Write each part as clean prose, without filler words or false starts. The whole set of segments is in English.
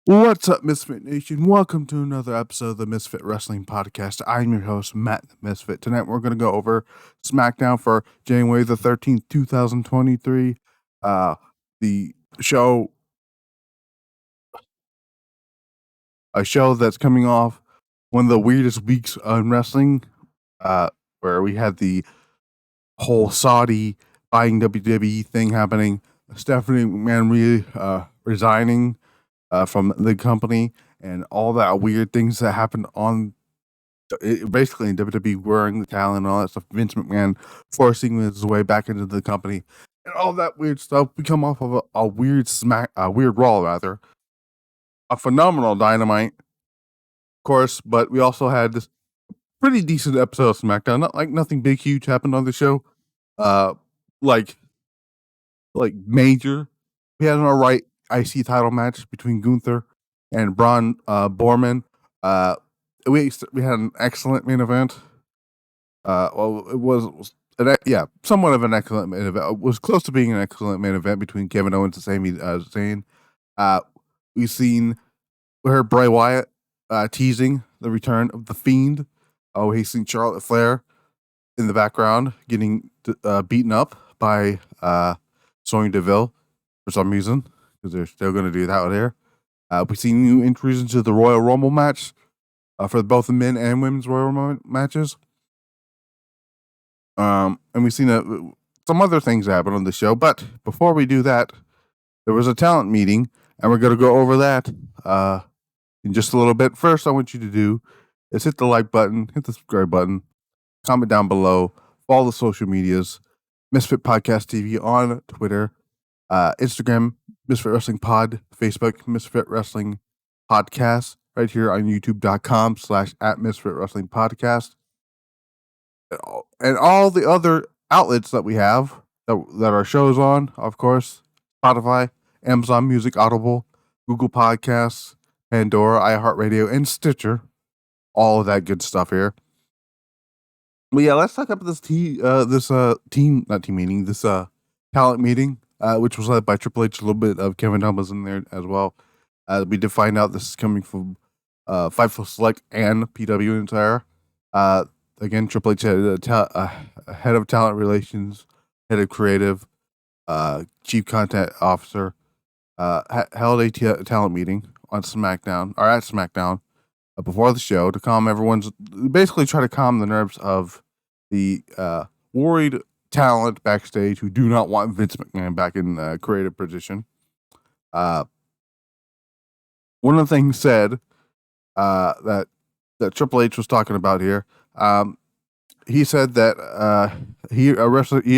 What's up, Misfit Nation? Welcome to another episode of the Misfit Wrestling Podcast. I'm your host, Matt the Misfit. Tonight we're going to go over SmackDown for January the 13th, 2023. The show, a show that's coming off one of the weirdest weeks in wrestling, where we had the whole Saudi buying WWE thing happening, Stephanie McMahon resigning from the company, and all that weird things that happened on basically in WWE, wearing the talent and all that stuff. Vince McMahon forcing his way back into the company, and all that weird stuff. We come off of a weird weird Raw rather, a phenomenal Dynamite, of course. But we also had this pretty decent episode of SmackDown. Not like nothing big, huge happened on the show. Uh, like major. We had an alright IC title match between Gunther and Braun Borman. We had an excellent main event. Well, it was somewhat of an excellent main event. It was close to being an excellent main event between Kevin Owens and Sami Zayn. We heard Bray Wyatt teasing the return of the Fiend. He's seen Charlotte Flair in the background getting beaten up by Sonya Deville for some reason, because they're still going to do that there. We've seen new entries into the Royal Rumble match for both the men and women's Royal Rumble matches. And we've seen some other things happen on the show. But before we do that, there was a talent meeting, and we're going to go over that in just a little bit. First, I want you to do is hit the like button, hit the subscribe button, comment down below, follow the social medias, Misfit Podcast TV on Twitter, Instagram, Misfit Wrestling Pod, Facebook, Misfit Wrestling Podcast, right here on youtube.com/@Misfit Wrestling Podcast. And all the other outlets that we have that our shows on, of course, Spotify, Amazon Music, Audible, Google Podcasts, Pandora, iHeartRadio, and Stitcher. All of that good stuff here. But yeah, let's talk about this talent meeting, which was led by Triple H. A little bit of Kevin Owens in there as well. We did find out this is coming from Fightful Select and PW Entire. Again, Triple H had a head of talent relations, head of creative, chief content officer, held a talent meeting on SmackDown, or at SmackDown, before the show to basically try to calm the nerves of the worried talent backstage who do not want Vince McMahon back in the creative position. One of the things said that Triple H was talking about here, he said that he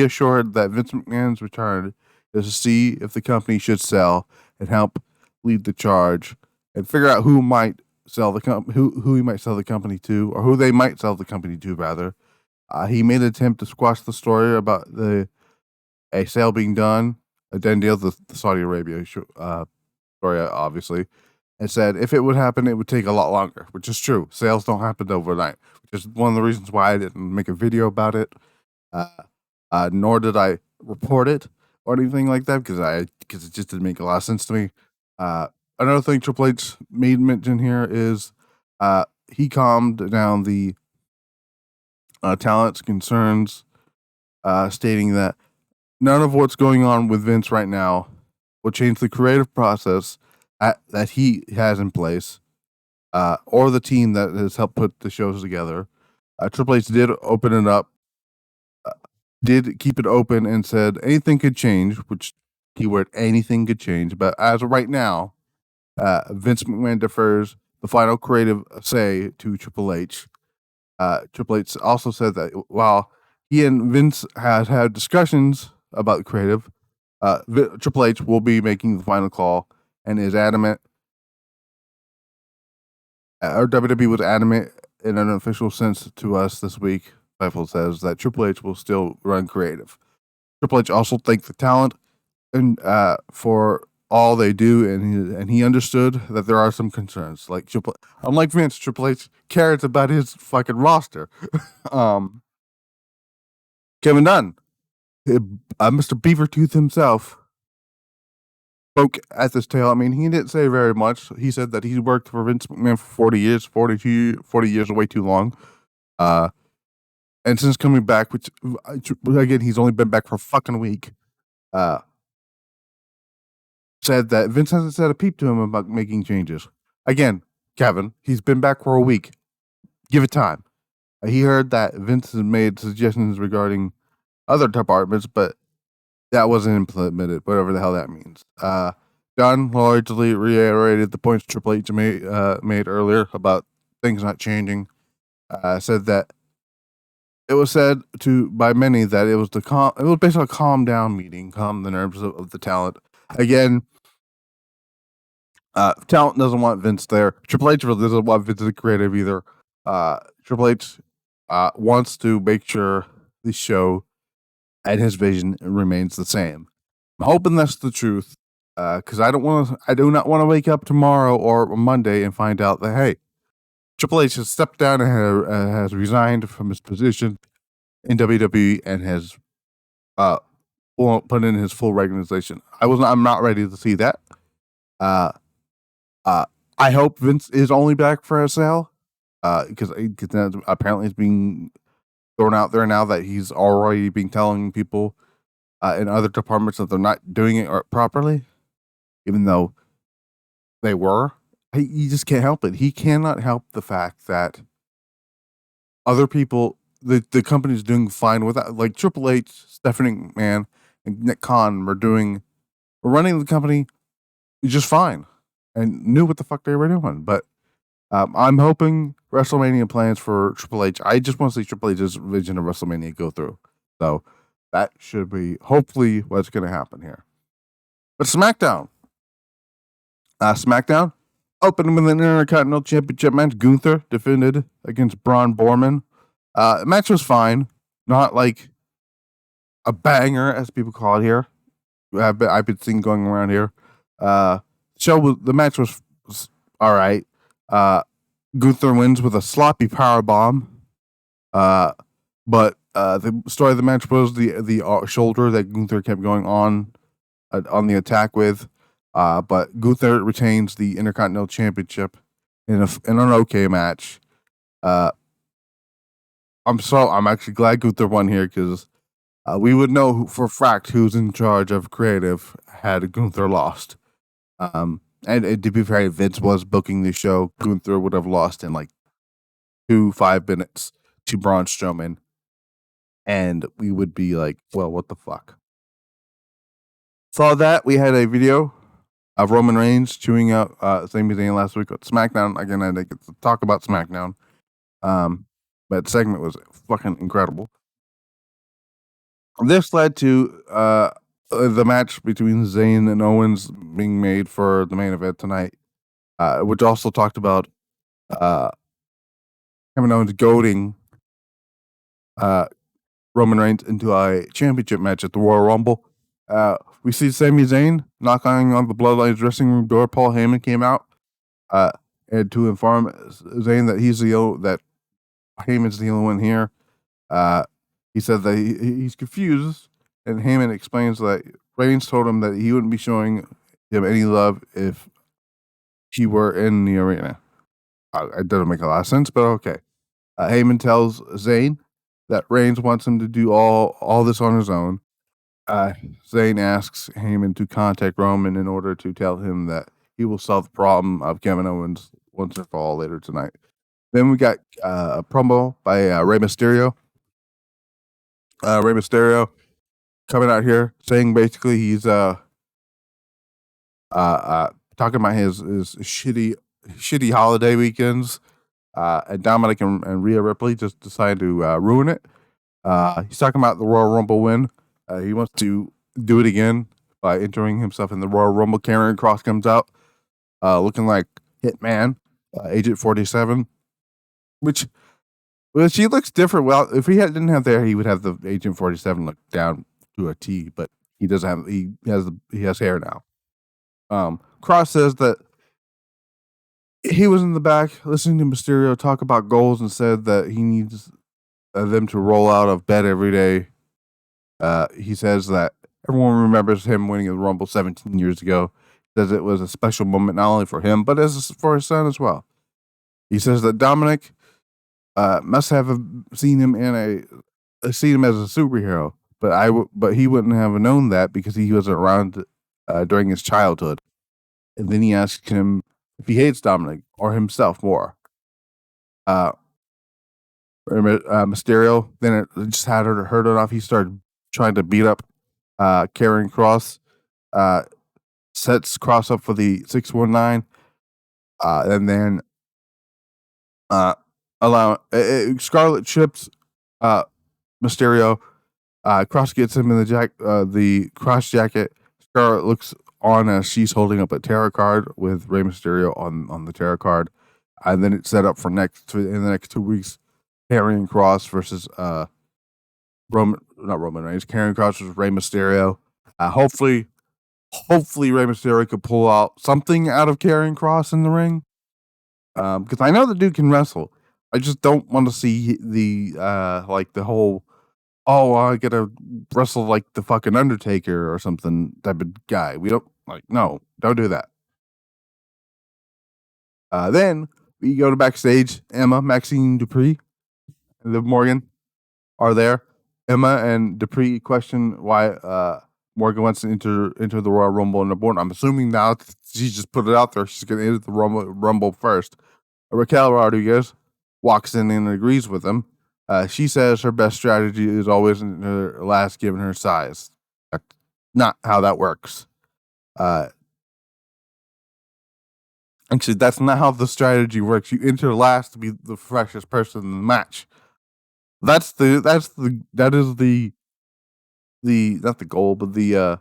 assured that Vince McMahon's return is to see if the company should sell and help lead the charge and figure out who might sell who he might sell the company to, or who they might sell the company to rather. He made an attempt to squash the story about a sale being done, a done deal, the Saudi Arabia story, obviously, and said if it would happen, it would take a lot longer, which is true. Sales don't happen overnight, which is one of the reasons why I didn't make a video about it, nor did I report it or anything like that, because it just didn't make a lot of sense to me. Another thing Triple H made mention here is he calmed down the talent's concerns, stating that none of what's going on with Vince right now will change the creative process that he has in place, or the team that has helped put the shows together. Triple H did open it up, did keep it open, and said anything could change, which keyword anything could change. But as of right now, Vince McMahon defers the final creative say to Triple H. Triple H also said that while he and Vince has had discussions about the creative, Triple H will be making the final call and is adamant, or WWE was adamant in an official sense to us this week. Fightful says that Triple H will still run creative. Triple H also thanked the talent and for all they do, and he understood that there are some concerns. Unlike Vince, Triple H cares about his fucking roster. Kevin Dunn, Mr. Beavertooth himself, spoke at this tale. I mean, he didn't say very much. He said that he worked for Vince McMahon for 40 years, 40 years, way too long. And since coming back, which again, he's only been back for a fucking week, said that Vince hasn't said a peep to him about making changes. Again, Kevin, he's been back for a week. Give it time. He heard that Vince has made suggestions regarding other departments, but that wasn't implemented, whatever the hell that means. Dunn largely reiterated the points Triple H made earlier about things not changing. Said that it was said by many that it was basically a calm down meeting, calm the nerves of the talent. Again, talent doesn't want Vince there. Triple H really doesn't want Vince as creative either. Triple H wants to make sure the show and his vision remains the same. I'm hoping that's the truth, because I do not want to wake up tomorrow or Monday and find out that, hey, Triple H has stepped down and has resigned from his position in WWE and has put in his full organization. I'm not ready to see that. I hope Vince is only back for a sale, because apparently it's being thrown out there now that he's already been telling people in other departments that they're not doing it properly, even though they were. He just can't help it. He cannot help the fact that other people, the company's doing fine without, like Triple H, Stephanie McMahon, and Nick Khan were running the company just fine and knew what the fuck they were doing. But I'm hoping WrestleMania plans for Triple H. I just want to see Triple H's vision of WrestleMania go through. So that should be hopefully what's going to happen here. But SmackDown opened with an Intercontinental Championship match. Gunther defended against Braun Strowman. The match was fine, not like a banger as people call it here. I've been seeing going around here. The match was all right. Gunther wins with a sloppy power bomb. But the story of the match was the shoulder that Gunther kept going on the attack with. But Gunther retains the Intercontinental Championship in an okay match. I'm actually glad Gunther won here, because we would know for a fact who's in charge of creative had Gunther lost. And to be fair, if Vince was booking the show, Gunther would have lost in like 5 minutes to Braun Strowman, and we would be like, well, what the fuck? Saw that. We had a video of Roman Reigns chewing out Sami Zayn last week at SmackDown. Again, I didn't get to talk about SmackDown, but the segment was fucking incredible. This led to the match between Zayn and Owens being made for the main event tonight, which also talked about Kevin Owens goading Roman Reigns into a championship match at the Royal Rumble. We see Sami Zayn knocking on the Bloodline's dressing room door. Paul Heyman came out and to inform Zayn that that Heyman's the only one here. He said that he's confused, and Heyman explains that Reigns told him that he wouldn't be showing him any love if he were in the arena. It doesn't make a lot of sense, but okay. Heyman tells Zayn that Reigns wants him to do all this on his own. Zayn asks Heyman to contact Roman in order to tell him that he will solve the problem of Kevin Owens once and for all later tonight. Then we got a promo by Rey Mysterio. Rey Mysterio coming out here saying basically he's talking about his shitty holiday weekends, and Dominic and Rhea Ripley just decided to ruin it. He's talking about the Royal Rumble win. He wants to do it again by entering himself in the Royal Rumble. Karrion Kross comes out looking like Hitman, Agent 47, which she looks different. Well, if he didn't have there, he would have the Agent 47 look down to a T, but he doesn't have. He has hair now. Kross says that he was in the back listening to Mysterio talk about goals and said that he needs them to roll out of bed every day. He says that everyone remembers him winning the Rumble 17 years ago, says it was a special moment not only for him but as for his son as well. He says that Dominic must have seen him seen him as a superhero, but he wouldn't have known that because he wasn't around during his childhood. And then he asked him if he hates Dominic or himself more. Mysterio then it just had her heard it off. He started trying to beat up Karrion Kross. Sets Cross up for the 619, and then Scarlet chips Mysterio. Cross gets him in the cross jacket. Scarlet looks on as she's holding up a tarot card with Rey Mysterio on the tarot card, and then it's set up for in the next 2 weeks. Karrion Kross versus Karrion Kross versus Rey Mysterio. Hopefully Rey Mysterio could pull out something out of Karrion Kross in the ring. Because I know the dude can wrestle. I just don't want to see the whole, I gotta wrestle like the fucking Undertaker or something type of guy. We don't don't do that. Then we go to backstage. Emma, Maxine Dupree, and Liv Morgan are there. Emma and Dupree question why Morgan wants to enter the Royal Rumble in the board. I'm assuming now she just put it out there. She's going to enter the Rumble first. Raquel Rodriguez walks in and agrees with him. She says her best strategy is always in her last, given her size. That's not how that works. Actually, that's not how the strategy works. You enter last to be the freshest person in the match. That is the not the goal, but the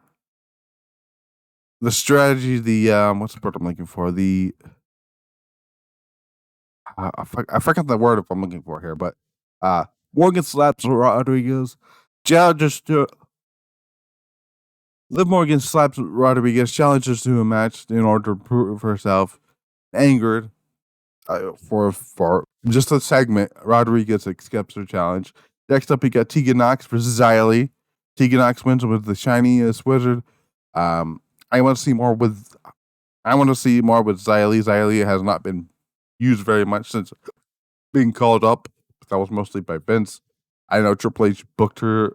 strategy, what's the word I'm looking for? I forgot the word I'm looking for here, but Morgan slaps Rodriguez. Liv Morgan slaps Rodriguez, challenges to a match in order to prove herself. Angered for just a segment, Rodriguez accepts her challenge. Next up, we got Tegan Nox versus Xia Li. Tegan Nox wins with the shiniest wizard. I want to see more with Xia Li. Xia Li has not been used very much since being called up. That was mostly by Vince. I know Triple H booked Xia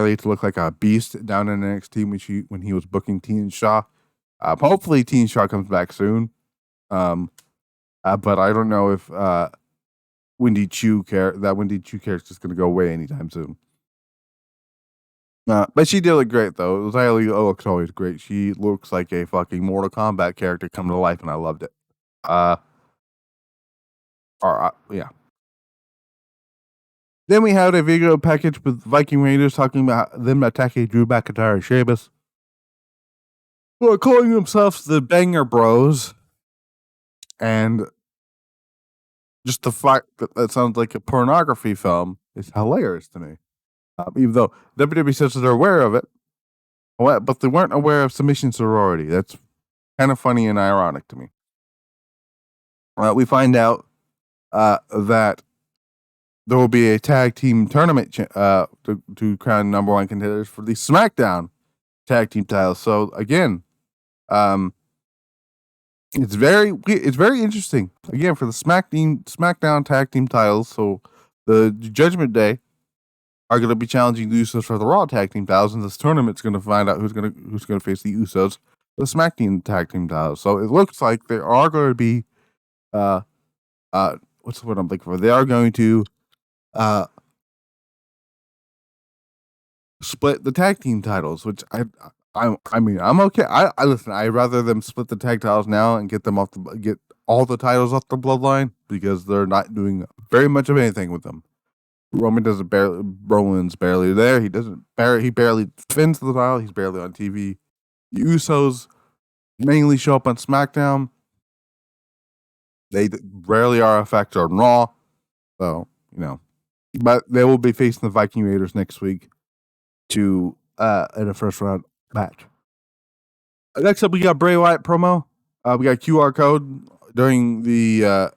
Li to look like a beast down in NXT when he was booking Teen Shaw. Hopefully Teen Shaw comes back soon. But I don't know if Wendy Chu character is going to go away anytime soon. But she did look great, though. Xia Li looks always great. She looks like a fucking Mortal Kombat character come to life, and I loved it. Yeah. Then we had a video package with Viking Raiders talking about them attacking Drew McIntyre and Sheamus, who are calling themselves the Banger Bros. And just the fact that sounds like a pornography film is hilarious to me. Even though WWE says they're aware of it, but they weren't aware of submission sorority. That's kind of funny and ironic to me. We find out that there will be a tag team tournament to crown number one contenders for the SmackDown tag team titles. So again, it's very interesting. Again, for the SmackDown tag team titles. So the Judgment Day are going to be challenging the Usos for the Raw tag team titles, and this tournament's going to find out who's going to face the Usos for the SmackDown tag team titles. So it looks like there are going to be what's the word I'm looking for? They are going to split the tag team titles, which I mean, I'm okay. I listen. I'd rather them split the tag titles now and get all the titles off the Bloodline, because they're not doing very much of anything with them. Roman's barely there. He barely defends the title. He's barely on TV. The Usos mainly show up on SmackDown. They rarely are a factor on Raw. So, but they will be facing the Viking Raiders next week in a first round match. Next up, we got Bray Wyatt promo. We got QR code during the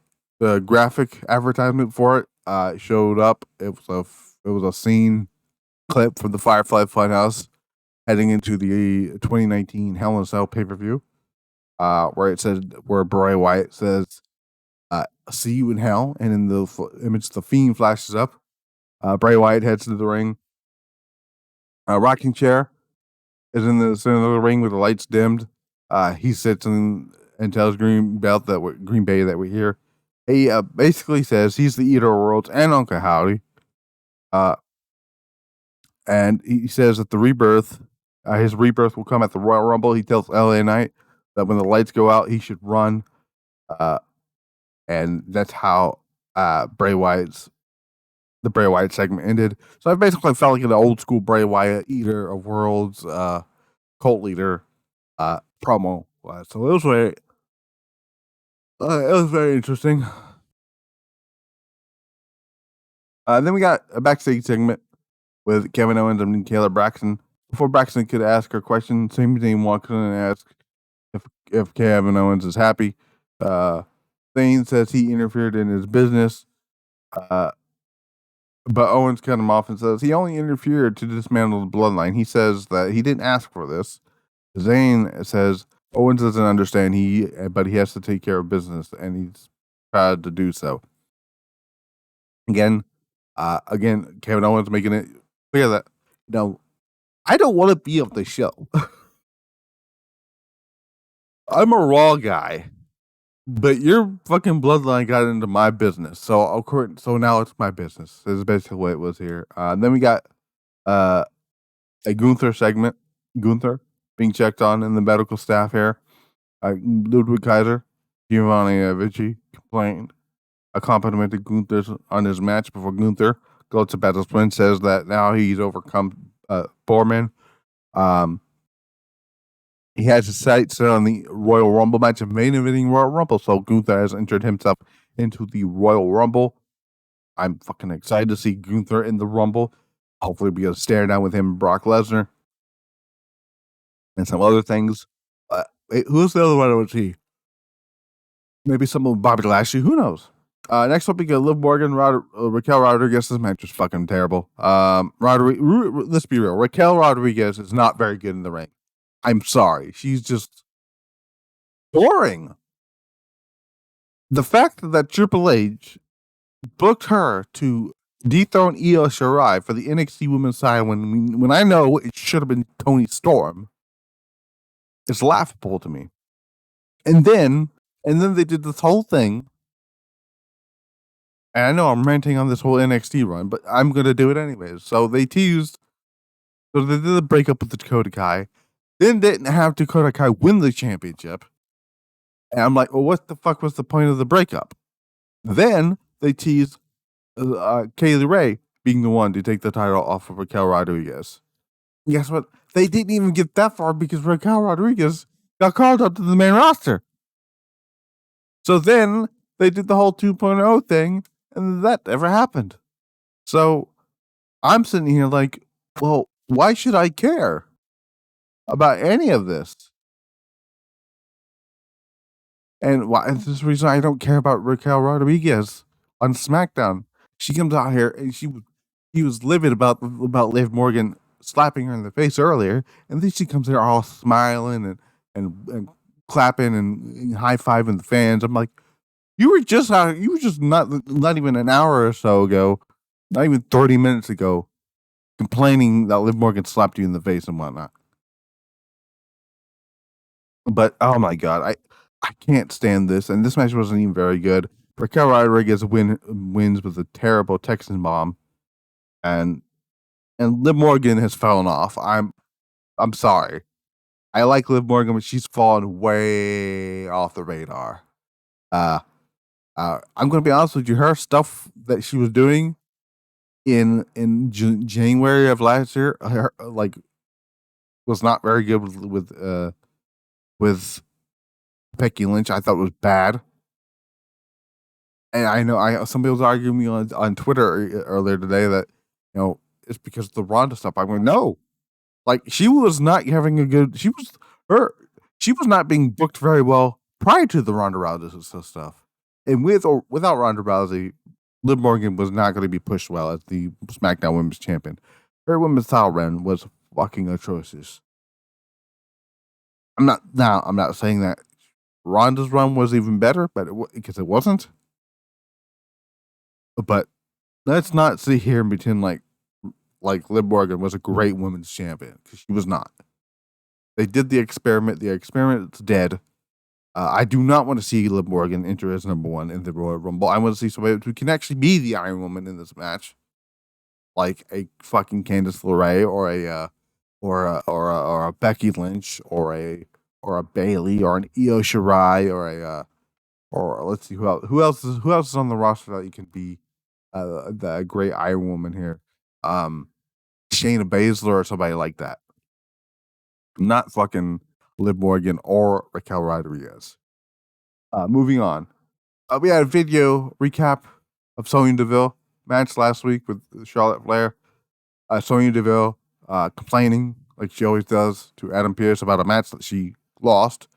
graphic advertisement for it. It showed up. It was a scene clip from the Firefly Funhouse heading into the 2019 Hell in a Cell pay-per-view, where Bray Wyatt says, "See you in hell," and in the image, the Fiend flashes up. Bray Wyatt heads to the ring. A rocking chair is in the center of the ring with the lights dimmed. He sits and tells Green Bay that we're here. He basically says he's the Eater of Worlds and Uncle Howdy. And he says that the rebirth, his rebirth will come at the Royal Rumble. He tells LA Knight that when the lights go out, he should run. And that's how the Bray Wyatt segment ended. So I basically felt like an old school Bray Wyatt Eater of Worlds cult leader promo. So it was very interesting. Then we got a backstage segment with Kevin Owens and Kayla Braxton. Before Braxton could ask her question, Sami Zayn walks in and asks if Kevin Owens is happy. Zayn says he interfered in his business, but Owens cut him off and says he only interfered to dismantle the Bloodline. He says that he didn't ask for this. Zayn says Owens doesn't understand but he has to take care of business, and he's proud to do so. Again, Kevin Owens making it clear that, I don't want to be on the show. I'm a Raw guy, but your fucking Bloodline got into my business, so now it's my business. This is basically what it was here. Then we got a Gunther segment. Gunther being checked on in the medical staff here. Ludwig Kaiser, Giovanni Vici complained, complimented Gunther on his match before Gunther goes to battle. Twin says that now he's overcome Borman. He has his sights set on the Royal Rumble match of main eventing Royal Rumble, so Gunther has entered himself into the Royal Rumble. I'm fucking excited to see Gunther in the Rumble. Hopefully we get a stare down with him and Brock Lesnar. And some other things. Who's the other one I would see? Maybe someone with Bobby Lashley. Who knows? Next up, we got Liv Morgan, Raquel Rodriguez. This match was fucking terrible. Let's be real. Raquel Rodriguez is not very good in the ring. I'm sorry. She's just boring. The fact that Triple H booked her to dethrone Io Shirai for the NXT Women's side when I know it should have been Toni Storm is laughable to me. And then they did this whole thing. And I know I'm ranting on this whole NXT run, but I'm going to do it anyways. So they did the breakup with the Dakota Kai. Then didn't have Dakota Kai win the championship. And I'm like, well, what the fuck was the point of the breakup? Then they teased Kaylee Ray being the one to take the title off of Raquel Rodriguez. Guess what? They didn't even get that far because Raquel Rodriguez got called up to the main roster. So then they did the whole 2.0 thing, and that never happened. So I'm sitting here like, well, why should I care about any of this? And this is the reason I don't care about Raquel Rodriguez on SmackDown. She comes out here and she was livid about Liv Morgan slapping her in the face earlier, and then she comes here all smiling and clapping and high-fiving the fans. I'm like, you were just not even an hour or so ago, not even 30 minutes ago, complaining that Liv Morgan slapped you in the face and whatnot. But oh my god, I can't stand this, and this match wasn't even very good. Raquel Rodriguez wins with a terrible Texan bomb, and Liv Morgan has fallen off. I'm sorry. I like Liv Morgan, but she's fallen way off the radar. I'm going to be honest with you. Her stuff that she was doing in January of last year, was not very good with Becky Lynch. I thought it was bad. And I know somebody was arguing me on Twitter earlier today that, it's because of the Ronda stuff. I'm like, no. Like, she was not having she was not being booked very well prior to the Ronda Rousey stuff. And with or without Ronda Rousey, Liv Morgan was not going to be pushed well as the SmackDown Women's Champion. Her women's title run was fucking atrocious. I'm not saying that Ronda's run was even better, but because it wasn't. But let's not sit here and pretend like Liv Morgan was a great women's champion, because she was not. They did the experiment. The experiment's dead. I do not want to see Liv Morgan enter as number one in the Royal Rumble. I want to see somebody who can actually be the Iron Woman in this match, like a fucking Candice LeRae or a Becky Lynch or a Bayley or an Io Shirai or let's see who else is on the roster that you can be the great Iron Woman here. Shayna Baszler or somebody like that. Not fucking Liv Morgan or Raquel Rodriguez. Moving on. We had a video recap of Sonya Deville match last week with Charlotte Flair. Sonya Deville complaining, like she always does, to Adam Pearce about a match that she lost.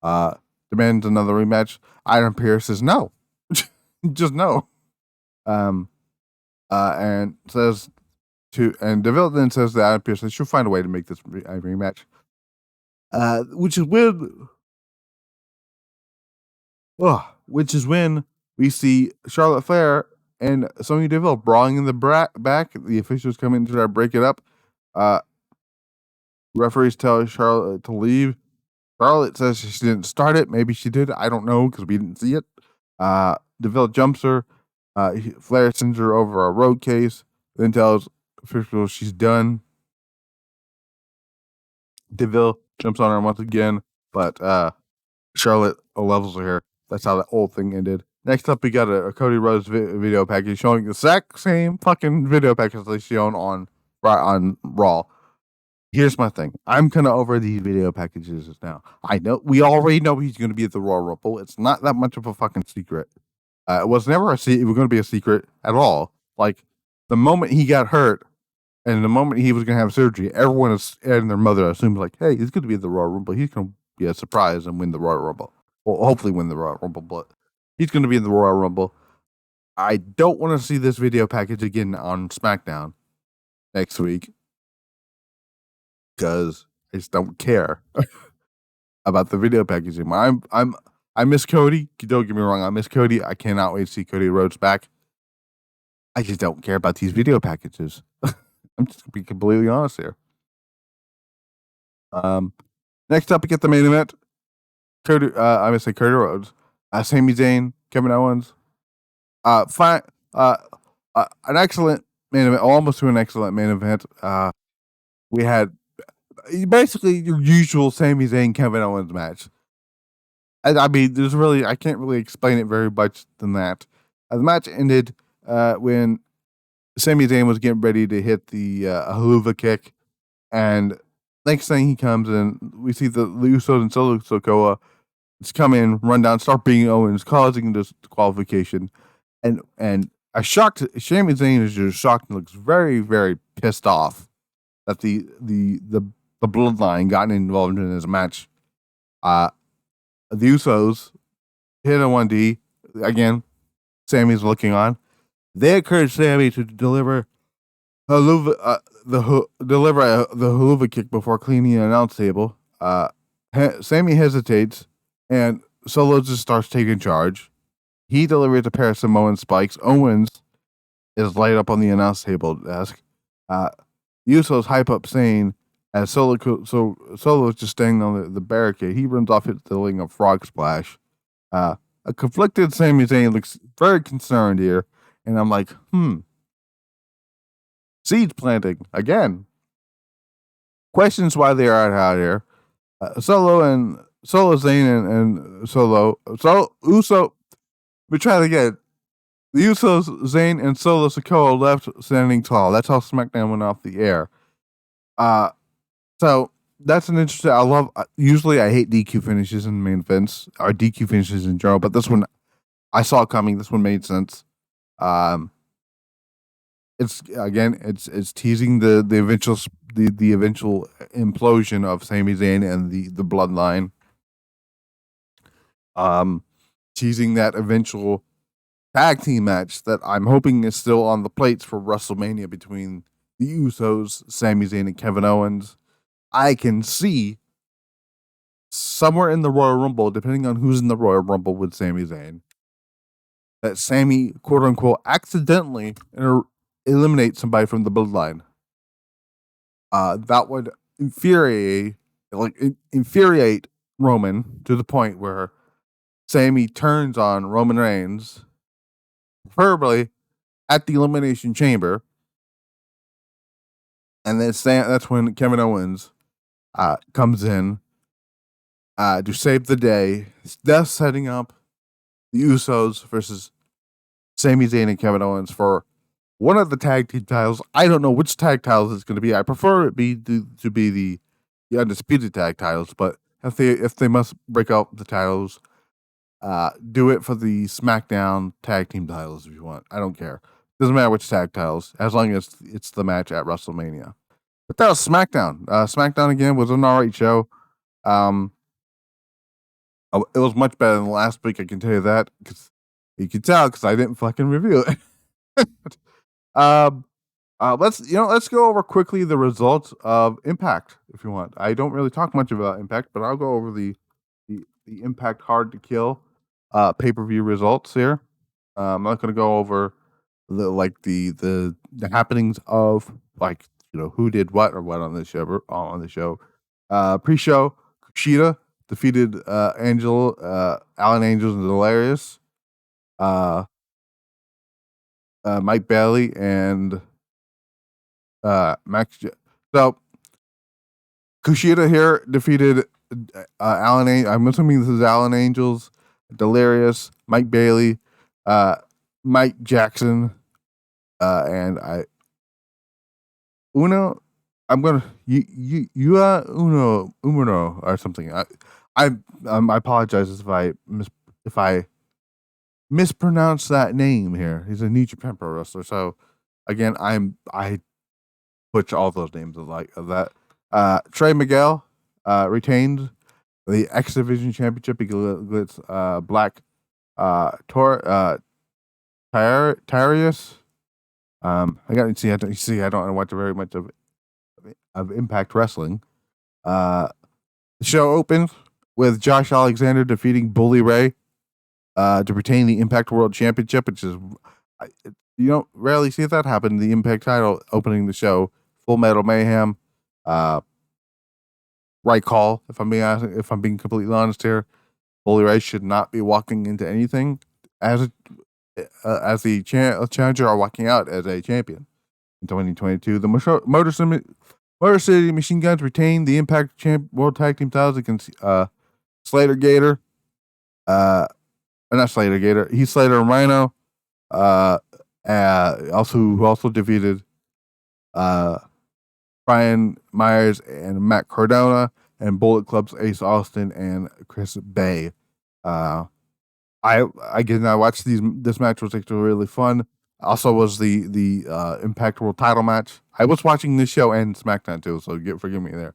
Demands another rematch. Adam Pearce says no. Just no. And Deville then says that Adam Pearce she'll find a way to make this a rematch. Which is when we see Charlotte Flair and Sonya Deville brawling in the back. The officials come in to try to break it up. Referees tell Charlotte to leave. Charlotte says she didn't start it. Maybe she did. I don't know because we didn't see it. Deville jumps her. Flair sends her over a road case. Then tells officials she's done. Deville jumps on her once again, but Charlotte levels her. That's how that whole thing ended. Next up, we got a Cody Rhodes video package showing the exact same fucking video package they shown on Raw. Here's my thing. I'm kind of over these video packages now. I know we already know he's going to be at the Royal Rumble. It's not that much of a fucking secret. It was never it was going to be a secret at all. Like the moment he got hurt and the moment he was going to have surgery, everyone and their mother assumed like, hey, he's going to be at the Royal Rumble. He's going to be a surprise and win the Royal Rumble. Well, hopefully win the Royal Rumble, but he's going to be in the Royal Rumble. I don't want to see this video package again on SmackDown next week because I just don't care about the video packaging. I miss Cody. Don't get me wrong. I miss Cody. I cannot wait to see Cody Rhodes back. I just don't care about these video packages. I'm just going to be completely honest here. Next up, we get the main event. Cody Rhodes, Sami Zayn, Kevin Owens. An excellent main event, almost to an excellent main event. We had basically your usual Sami Zayn, Kevin Owens match. I mean, I can't really explain it very much than that. The match ended when Sami Zayn was getting ready to hit the haluva kick, and next thing he comes in, we see the Usos and Solo Sikoa come in, run down, start beating Owens, causing this disqualification, and a shocked Sami Zayn is just shocked and looks very, very pissed off that the Bloodline got involved in his match. The Usos hit a 1D. Again, Sammy's looking on. They encourage Sami to deliver the haluva kick before cleaning the announce table. Sami hesitates, and Solo just starts taking charge. He delivers a pair of Samoan spikes. Owens is laid up on the announce table desk. Usos hype up Zayn as Solo is just standing on the barricade. He runs off it, dealing a frog splash. A conflicted Sami Zayn looks very concerned here, and I'm like, seed planting again. Questions why they are out here. Solo Zayn and Uso. We try it again. The Usos, Zayn, and Solo Sikoa left standing tall. That's how SmackDown went off the air. So that's an interesting. Usually I hate DQ finishes in main events or DQ finishes in general, but this one I saw it coming. This one made sense. It's teasing the eventual implosion of Sami Zayn and the Bloodline. Teasing that eventual tag team match that I'm hoping is still on the plates for WrestleMania between the Usos, Sami Zayn, and Kevin Owens. I can see somewhere in the Royal Rumble, depending on who's in the Royal Rumble with Sami Zayn, that Sami, quote unquote, accidentally eliminates somebody from the Bloodline. That would infuriate Roman to the point where Sami turns on Roman Reigns, preferably at the Elimination Chamber, and then that's when Kevin Owens comes in to save the day, thus setting up the Usos versus Sami Zayn and Kevin Owens for one of the tag team titles. I don't know which tag titles it's going to be. I prefer it to be the undisputed tag titles, but if they must break out the titles, do it for the SmackDown tag team titles if you want. I don't care. Doesn't matter which tag titles, as long as it's the match at WrestleMania. But that was SmackDown. SmackDown again was an alright show. It was much better than last week. I can tell you that because you can tell because I didn't fucking review it. Let's go over quickly the results of Impact if you want. I don't really talk much about Impact, but I'll go over the Impact Hard to Kill pay-per-view results here. I'm not going to go over the happenings of who did what or what on the show. Pre-show, Kushida defeated Alan Angels and Delirious. Mike Bailey and Max. So Kushida here defeated Alan. I'm assuming this is Alan Angels, Delirious, Mike Bailey, Mike Jackson, and Uno. I'm gonna Uno or something. I apologize if I mispronounce that name here. He's a New Japan Pro wrestler. So again, I butcher all those names of that. Trey Miguel retained the X Division Championship against Black Tarius. I don't watch very much of Impact Wrestling. The show opens with Josh Alexander defeating Bully Ray to retain the Impact World Championship, which is you don't rarely see that happen. The Impact title opening the show. Full Metal Mayhem. Right call. If I'm being completely honest here, Bully Ray should not be walking into anything as the challenger or walking out as a champion in 2022. The Motor City Machine Guns retained the Impact World Tag Team titles against Slater Gator. Not Slater Gator. Heath Slater and Rhino. Who also defeated Brian Myers and Matt Cardona, and Bullet Club's Ace Austin and Chris Bay. I watched this match was actually really fun. Also was the Impact World title match. I was watching this show and SmackDown too, so forgive me there.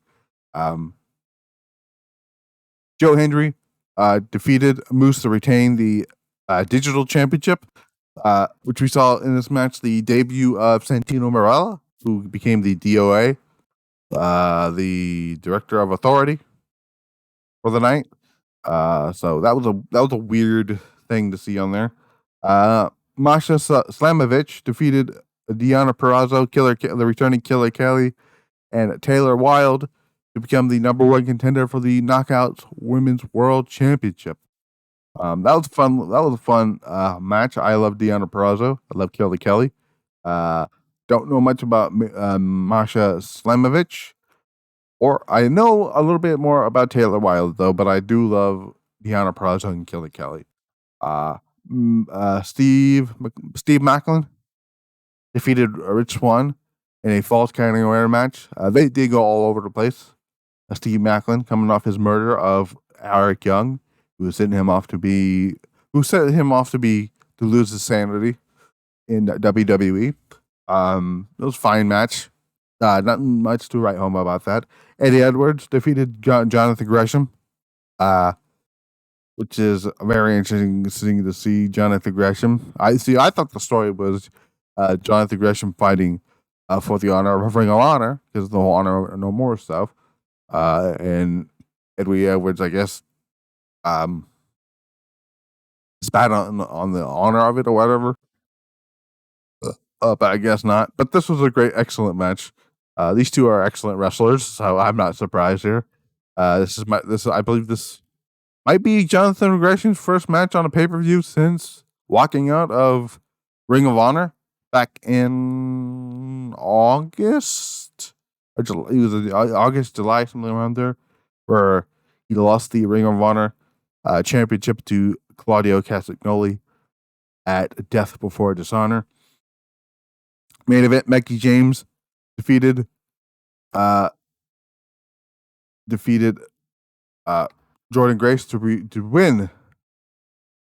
Joe Hendry defeated Moose to retain the digital championship, which we saw in this match. The debut of Santino Marella, who became the DOA, the Director of Authority for the night. So that was a weird thing to see on there. Masha Slamovich defeated Deonna Purrazzo, the returning Killer Kelly, and Taylor Wilde to become the number one contender for the Knockouts Women's World Championship. That was fun. That was a fun match. I love Deonna Purrazzo. I love Killer Kelly. Don't know much about Masha Slamovich, or I know a little bit more about Taylor Wilde though. But I do love Deonna Purrazzo and Killer Kelly. Steve Macklin defeated Rich Swann in a false counting aware match. They did go all over the place. Steve Macklin coming off his murder of Eric Young, who set him off to lose his sanity in WWE. It was a fine match. Nothing much to write home about that. Eddie Edwards defeated Jonathan Gresham, which is very interesting to see Jonathan Gresham. I thought the story was Jonathan Gresham fighting for the honor of Ring of Honor, because the whole Honor No More stuff. And Edward Edwards, I guess, spat on the honor of it or whatever. But I guess not. But this was a excellent match. These two are excellent wrestlers, so I'm not surprised here. I believe this might be Jonathan Gresham's first match on a pay-per-view since walking out of Ring of Honor back in August. Or July, it was August, July, something around there, where he lost the Ring of Honor championship to Claudio Castagnoli at Death Before Dishonor. Main event: Mickie James defeated Jordynne Grace to win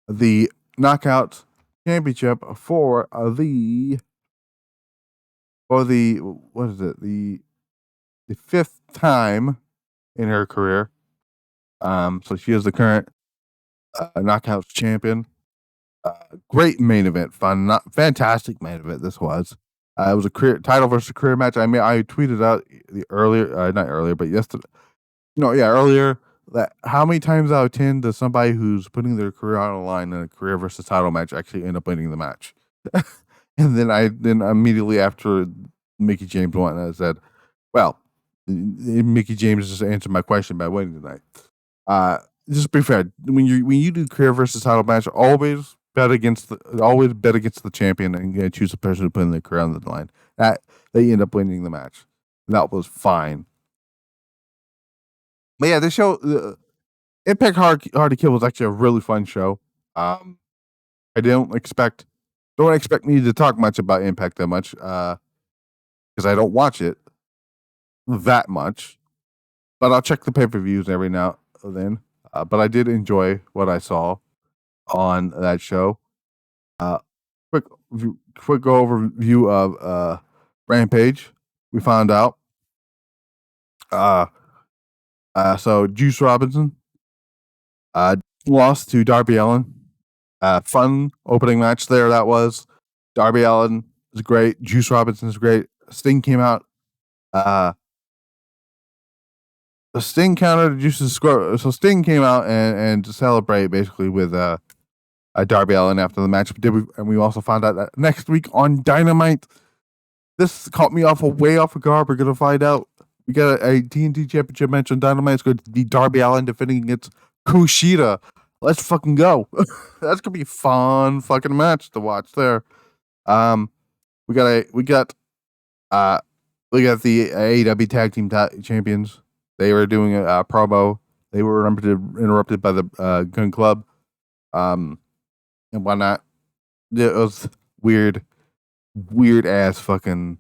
the Knockout Championship for the what is it, the fifth time in her career. So she is the current Knockouts champion. Great main event, fantastic main event. This was. It was a career title versus career match. I tweeted out not earlier, but yesterday. Earlier, that how many times out of 10 does somebody who's putting their career on the line in a career versus title match actually end up winning the match? And then immediately after Mickie James won, I said, well, Mickie James just answered my question by winning tonight. Just be fair, when you do career versus title match, always bet against the champion and choose the person who put in their career on the line. That they end up winning the match. That was fine. But yeah, this show, Impact Hard to Kill, was actually a really fun show. I don't expect me to talk much about Impact that much, because I don't watch it that much. But I'll check the pay-per-views every now and then. But I did enjoy what I saw on that show. Quick overview of Rampage. We found out. So Juice Robinson lost to Darby Allin. Fun opening match there that was. Darby Allin is great. Juice Robinson is great. Sting came out. The Sting countered Juice's score. So Sting came out and to celebrate basically with Darby Allin after the match. And we also found out that next week on Dynamite, this caught me way off guard. We're gonna find out. We got a TNT Championship match on Dynamite. It's going to be Darby Allin defending against Kushida. Let's fucking go. That's gonna be a fun fucking match to watch there. We got the AEW Tag Team Champions. They were doing a promo. They were interrupted by the Gun Club, and whatnot. It was weird ass fucking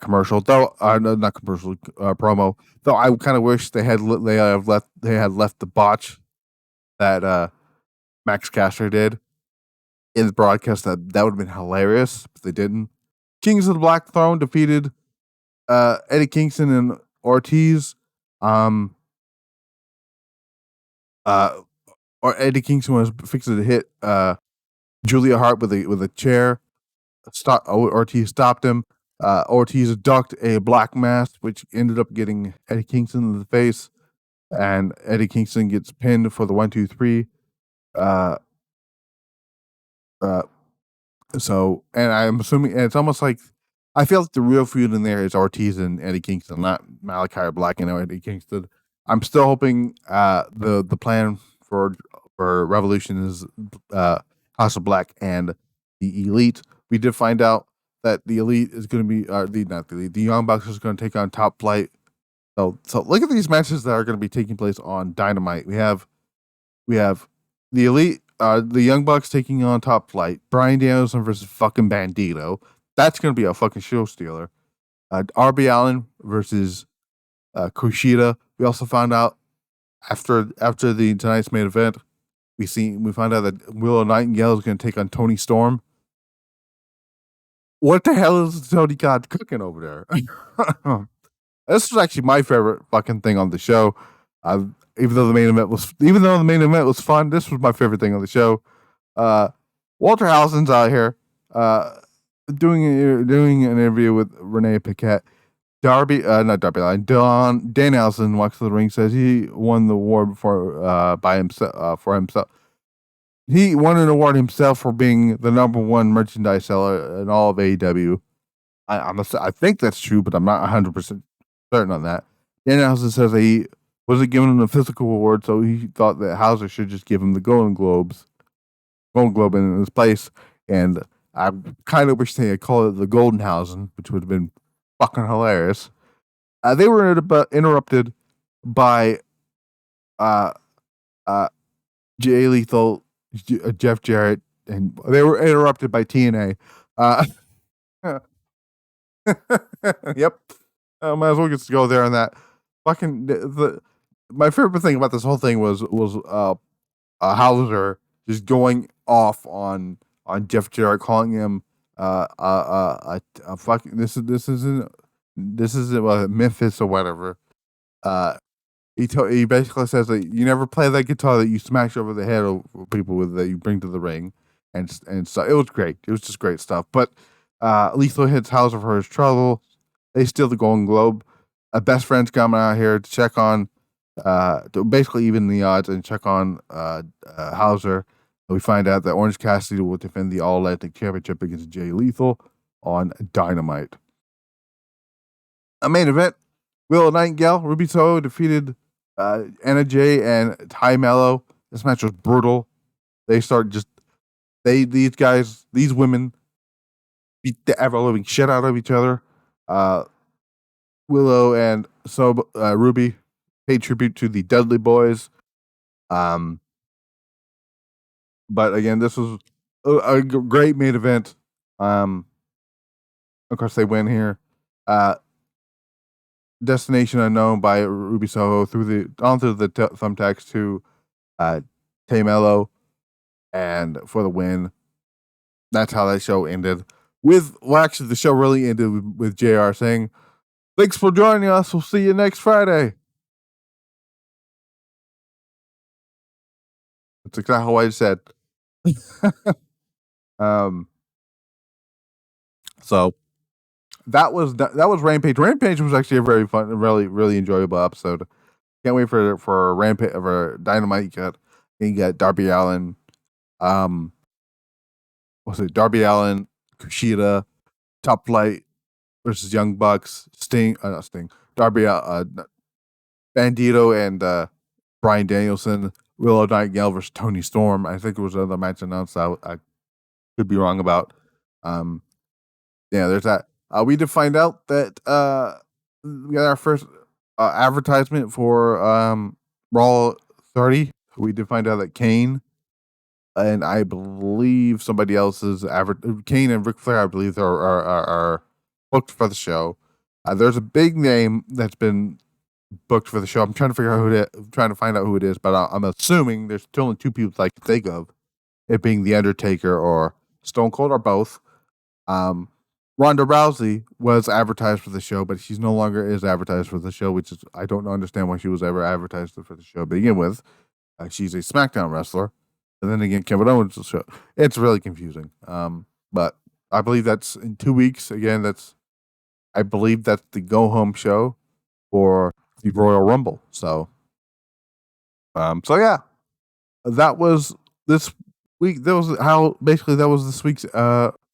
commercial. Though not commercial, promo. Though I kind of wish they had left the botch that Max Caster did in the broadcast. That would have been hilarious, but they didn't. Kings of the Black Throne defeated Eddie Kingston and Ortiz. Or Eddie Kingston was fixing to hit Julia Hart with a chair. Ortiz stopped him. Ortiz ducked a black mass, which ended up getting Eddie Kingston in the face, and Eddie Kingston gets pinned for the 1-2-3. So, and I'm assuming, and it's almost like I feel like the real feud in there is Ortiz and Eddie Kingston, not Malachi Black and Eddie Kingston. I'm still hoping the plan for Revolution is House of Black and the Elite. We did find out that the Elite is going to be the Young Bucks is going to take on Top Flight. So look at these matches that are going to be taking place on Dynamite. We have the Elite, the Young Bucks taking on Top Flight. Bryan Danielson versus fucking Bandito. That's going to be a fucking show stealer. Darby Allin versus Kushida. We also found out after tonight's main event, we found out that Willow Nightingale is going to take on Toni Storm. What the hell is Tony God cooking over there? This was actually my favorite fucking thing on the show. Even though the main event was fun, this was my favorite thing on the show. Walter Howson's out here. doing an interview with Renee Paquette. Not Darby Allin, Dan Allison walks to the ring, says he won the award by himself for himself. He won an award himself for being the number one merchandise seller in all of AEW. I think that's true, but I'm not 100% certain on that. Dan Allison says that he wasn't given him a physical award, so he thought that Hauser should just give him the Golden Globe in his place. And I kind of wish they had called it the Goldenhausen, which would have been fucking hilarious. They were interrupted by uh, uh, Jay Lethal, Jeff Jarrett, and they were interrupted by TNA. Yep. Might as well just go there on that. Fucking my favorite thing about this whole thing was Hauser just going off on Jeff Jarrett, calling him fucking this isn't Memphis or whatever. He basically says that you never play that guitar that you smash over the head of people with that you bring to the ring, and so it was great. It was just great stuff. But Lethal hits Hauser for his trouble. They steal the Golden Globe. Best friends coming out here to check on, to basically even the odds and check on Hauser. We find out that Orange Cassidy will defend the All Atlantic Championship against Jay Lethal on Dynamite. A main event: Willow Nightingale, Ruby Soho defeated Anna Jay and Ty Mello. This match was brutal. These women beat the ever living shit out of each other. Willow and Ruby paid tribute to the Dudley Boys. But again, this was a great main event. Of course, they win here. Destination Unknown by Ruby Soho onto the thumbtacks to Tay Mello, and for the win. That's how that show ended. Actually, the show really ended with JR saying, "Thanks for joining us. We'll see you next Friday." That's exactly what I said. So that was Rampage. Rampage was actually a very fun, really, really enjoyable episode. Can't wait for Rampage for Dynamite. You got Darby Allin. Was it Darby Allin, Kushida, Top Flight versus Young Bucks, not Sting, Darby, Bandito and Bryan Danielson, Willow Nightingale versus Tony Storm. I think there was another match announced. I could be wrong about. Yeah, there's that. We did find out that we got our first advertisement for Raw 30. We did find out that Kane and I believe somebody else's Kane and Ric Flair, I believe, are booked for the show. There's a big name that's been booked for the show. I'm trying to figure out trying to find out who it is, but I'm assuming there's still only two people I can think of, it being The Undertaker or Stone Cold or both. Ronda Rousey was advertised for the show, but she's no longer is advertised for the show, which is I don't understand why she was ever advertised for the show to begin with. She's a SmackDown wrestler. And then again, Kevin Owens show. It's really confusing. But I believe that's in 2 weeks. Again, I believe that's the go home show for the Royal Rumble. So yeah, that was this week. That was this week's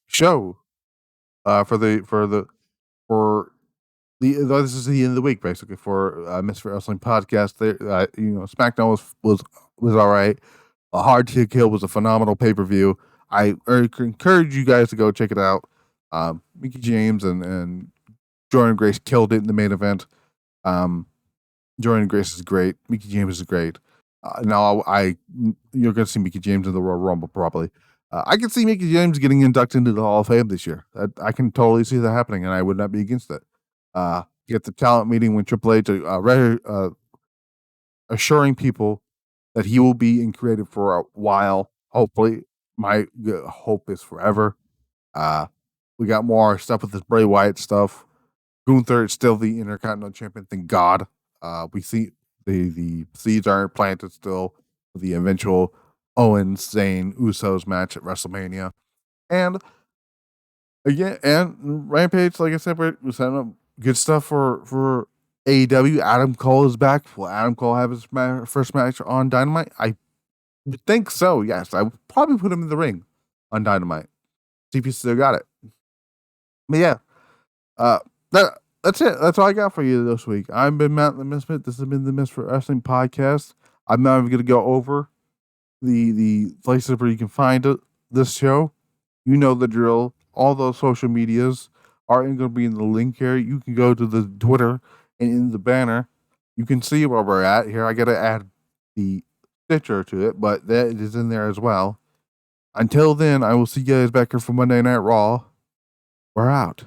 show. This is the end of the week basically for Misfit Wrestling Podcast. There, SmackDown was all right. Hard to Kill was a phenomenal pay-per-view. I encourage you guys to go check it out. Mickie James and Jordynne Grace killed it in the main event. Jordynne Grace is great. Mickie James is great. Now you're going to see Mickie James in the Royal Rumble probably. I can see Mickie James getting inducted into the Hall of Fame this year. I can totally see that happening, and I would not be against it. Get the talent meeting with Triple H assuring people that he will be in creative for a while. Hopefully, my hope is forever. We got more stuff with this Bray Wyatt stuff. Gunther is still the Intercontinental Champion. Thank God. We see the seeds are planted still for the eventual Owens, Zayn, Usos match at WrestleMania. And Again, and Rampage, like I said, we're setting up good stuff for AEW. Adam Cole is back. Will Adam Cole have his first match on Dynamite? I would think so. Yes, I would probably put him in the ring on Dynamite. See if he still got it. But yeah, that's it. That's all I got for you this week. I've been Matt the Misfit. This has been the Misfit Wrestling Podcast. I'm not even going to go over the places where you can find this show. You know the drill. All those social medias are going to be in the link here. You can go to the Twitter and in the banner, you can see where we're at here. I got to add the Stitcher to it, but that is in there as well. Until then, I will see you guys back here for Monday Night Raw. We're out.